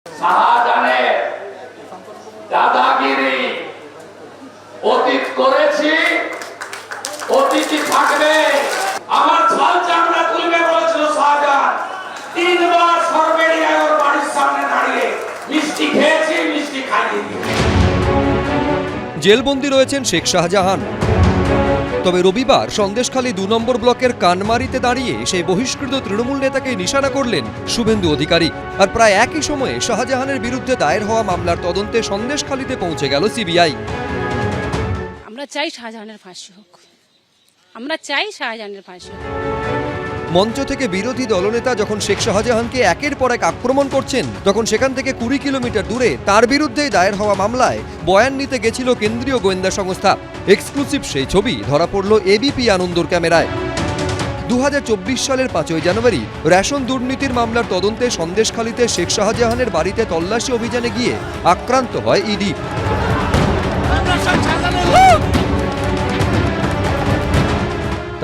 শাহজাহানের দাদাগিরি অতীত করেছি, অতীতই থাকবে। আমার ছাল চামড়া তুলবে বলেছিল শাহজাহান। 3 বার সরবেরিয়ায় ওর বাড়ির সামনে দাঁড়িয়ে মিষ্টি খেয়েছি, মিষ্টি খাইয়ে দিয়েছি। জেলবন্দি রয়েছেন শেখ শাহজাহান। তবে রবিবার সন্দেশখালী 2 নম্বর ব্লকের কানমারিতে দাঁড়িয়ে সেই বহিষ্কৃত তৃণমূল নেতাকে নিশানা করলেন শুভেন্দু অধিকারী। আর প্রায় একই সময়ে শাহজাহানের বিরুদ্ধে দায়ের হওয়া মামলার তদন্তে সন্দেশখালীতে পৌঁছে গেল সিবিআই। আমরা চাই শাহজাহানের ফাঁসি হোক, আমরা চাই শাহজাহানের ফাঁসি হোক। মঞ্চ থেকে বিরোধী দলনেতা যখন শেখ শাহজাহানকে একের পর এক আক্রমণ করছেন, তখন সেখান থেকে 20 কিলোমিটার দূরে তার বিরুদ্ধেই দায়ের হওয়া মামলায় বয়ান নিতে গেছিল কেন্দ্রীয় গোয়েন্দা সংস্থা। এক্সক্লুসিভ সেই ছবি ধরা পড়ল এবিপি আনন্দর ক্যামেরায়। 2024 সালের 5ই জানুয়ারি রেশন দুর্নীতির মামলার তদন্তে সন্দেশখালীতে শেখ শাহজাহানের বাড়িতে তল্লাশি অভিযানে গিয়ে আক্রান্ত হয় ইডি।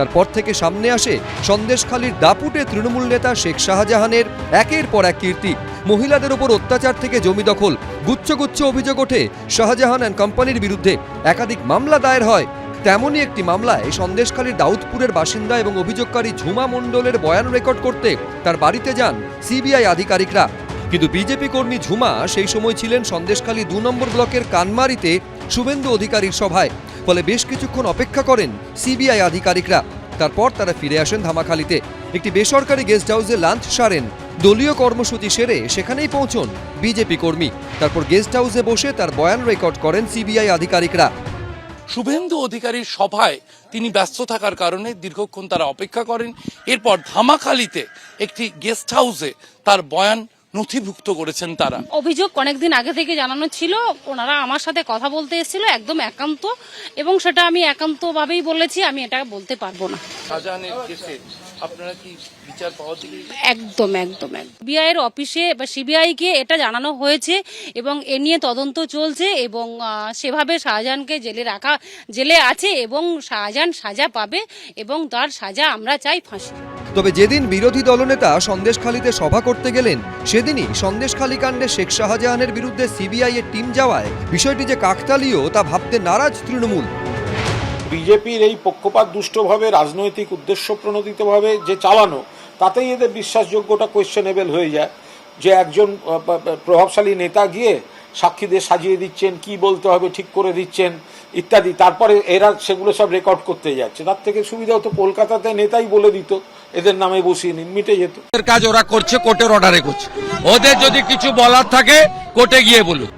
তারপর থেকে সামনে আসে সন্দেশখালীর দাপুটে তৃণমূল নেতা শেখ শাহজাহানের একের পর এক কীর্তি। মহিলাদের ওপর অত্যাচার থেকে জমি দখল, গুচ্ছ গুচ্ছ অভিযোগ ওঠে শাহজাহান অ্যান্ড কোম্পানির বিরুদ্ধে। একাধিক মামলা দায়ের হয়। তেমনই একটি মামলায় সন্দেশখালীর দাউদপুরের বাসিন্দা এবং অভিযোগকারী ঝুমা মণ্ডলের বয়ান রেকর্ড করতে তার বাড়িতে যান সিবিআই আধিকারিকরা। কিন্তু বিজেপি কর্মী ঝুমা সেই সময় ছিলেন সন্দেশখালী 2 নম্বর ব্লকের কানমারিতে শুভেন্দু অধিকারীর সভায়। ফলে বেশ কিছুক্ষণ অপেক্ষা করেন সিবিআই আধিকারিকরা। তারপর তারা ফিরে আসেন ধামাখালীতে। একটি বেসরকারি গেস্ট হাউসে লাঞ্চ সারেন। দলীয় কর্মসূচি সেরে সেখানেই পৌঁছন বিজেপি কর্মী। তারপর গেস্ট হাউসে বসে তার বয়ান রেকর্ড করেন সিবিআই আধিকারিকরা। শুভেন্দু অধিকারীর সভায় তিনি ব্যস্ত থাকার কারণে দীর্ঘক্ষণ তারা অপেক্ষা করেন। এরপর ধামাখালীতে একটি গেস্ট হাউসে তার বয়ান নথিভুক্ত করেছেন তারা। অভিযোগ অনেকদিন আগে থেকে জানানো ছিল, ওনারা আমার সাথে কথা বলতে এসেছিল একদম একান্ত, এবং সেটা আমি একান্তভাবেই বলেছি, আমি এটা বলতে পারবো না। শাহজাহানের কেসে আপনারা কি বিচার পাওয়ার দিকে? একদম একদম সিবিআই এর অফিসে বা সিবিআই কে এটা জানানো হয়েছে এবং এ নিয়ে তদন্ত চলছে, এবং সেভাবে শাহজাহানকে জেলে আছে এবং শাহজাহান সাজা পাবে, এবং তার সাজা আমরা চাই ফাঁসি। তবে যেদিন বিরোধী দলনেতা সন্দেশখালীতে সভা করতে গেলেন, সেদিনই সন্দেশখালী কাণ্ডে শেখ শাহজাহানের বিরুদ্ধে সিবিআই এর টিম যাওয়ায় বিষয়টি যে কাকতালীয় তা ভাবতে নারাজ তৃণমূল। বিজেপির এই পক্ষপাত দুষ্টভাবে রাজনৈতিক উদ্দেশ্য প্রণোদিতভাবে যে চালানো, তাতেই এদের বিশ্বাসযোগ্যতা কোয়েশ্চেনেবল হয়ে যায়। যে একজন প্রভাবশালী নেতা গিয়ে সাক্ষীদের সাজিয়ে দিচ্ছেন, কি বলতে হবে ঠিক করে দিচ্ছেন ইত্যাদি, তারপরে এরা সেগুলো সব রেকর্ড করতে যাচ্ছে। তার থেকে সুবিধা হতো কলকাতাতে নেতাই বলে দিত, এদের নামে বসিয়ে নিন, মিটে যেত। কাজ ওরা করছে, কোর্টের অর্ডারে করছে। ওদের যদি কিছু বলার থাকে কোর্টে গিয়ে বলুন।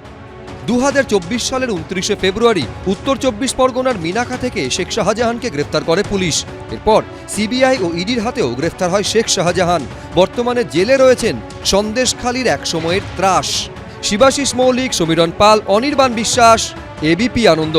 2024 সালের 29শে ফেব্রুয়ারি উত্তর 24 পরগনার মিনাখা থেকে শেখ শাহজাহানকে গ্রেফতার করে পুলিশ। এরপর সিবিআই ও ইডির হাতেও গ্রেফতার হয় শেখ শাহজাহান। বর্তমানে জেলে রয়েছেন সন্দেশখালীর এক সময়ের ত্রাস। শিবাশিস মৌলিক, সমীরণ পাল, অনির্বাণ বিশ্বাস, এবিপি আনন্দ।